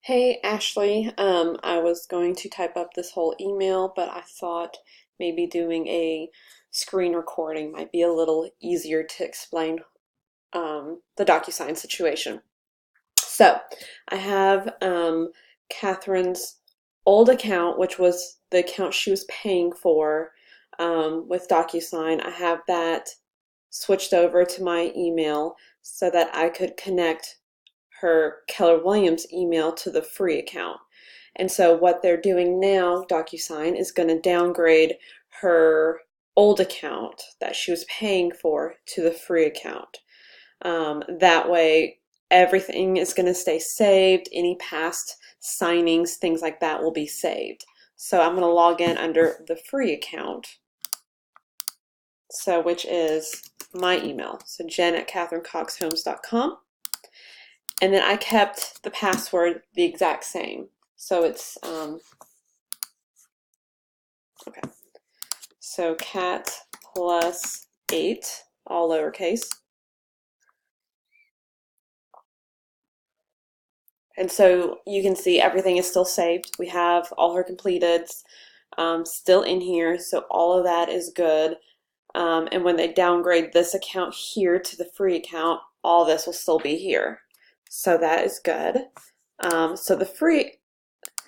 Hey Ashley, I was going to type up this whole email, but I thought maybe doing a screen recording might be a little easier to explain the Docusign situation. So I have Catherine's old account, which was the account she was paying for with Docusign. I have that switched over to my email so that I could connect her Keller Williams email to the free account. And so what they're doing now, Docusign, is going to downgrade her old account that she was paying for to the free account. That way, everything is going to stay saved. Any past signings, things like that will be saved. So I'm going to log in under the free account, so which is my email. So jen@catherinecoxhomes.com. And then I kept the password the exact same. So it's, okay. So cat plus 8, all lowercase. And so you can see everything is still saved. We have all her completeds still in here. So all of that is good. And when they downgrade this account here to the free account, all this will still be here. So that is good.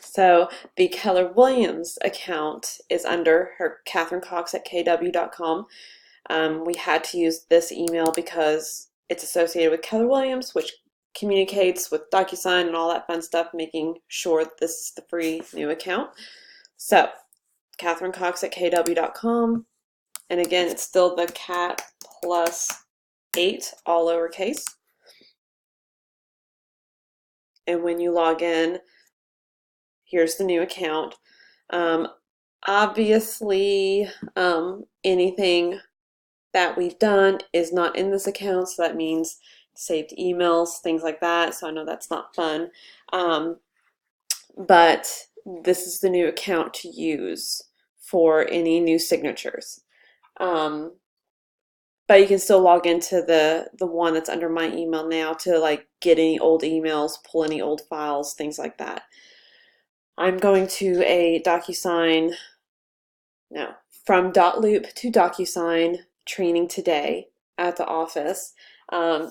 So the Keller Williams account is under her catherinecox@kw.com. We had to use this email because it's associated with Keller Williams, which communicates with Docusign and all that fun stuff, making sure that this is the free new account. So catherinecox@kw.com. And again, it's still the cat plus 8, all lowercase. And when you log in, here's the new account. Obviously, anything that we've done is not in this account, so that means saved emails, things like that. So I know that's not fun. But this is the new account to use for any new signatures. But you can still log into the one that's under my email now to like get any old emails, pull any old files, things like that. I'm going to a Docusign, no, from Dotloop to Docusign training today at the office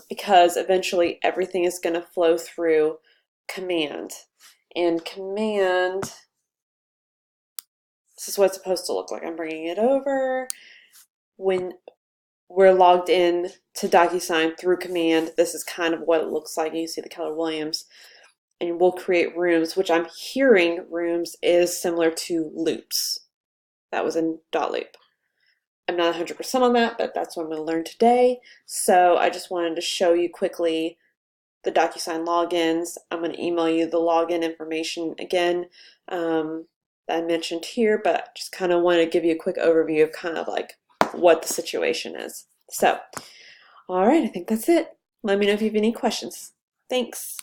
because eventually everything is going to flow through Command. And Command, this is what it's supposed to look like. I'm bringing it over. When we're logged in to Docusign through Command, this is kind of what it looks like. You see the Keller Williams. And we'll create rooms, which I'm hearing rooms is similar to loops. That was in Dotloop. I'm not 100% on that, but that's what I'm going to learn today. So I just wanted to show you quickly the Docusign logins. I'm going to email you the login information again that I mentioned here, but just kind of wanted to give you a quick overview of kind of like what the situation is. So, all right, I think that's it. Let me know if you have any questions. Thanks.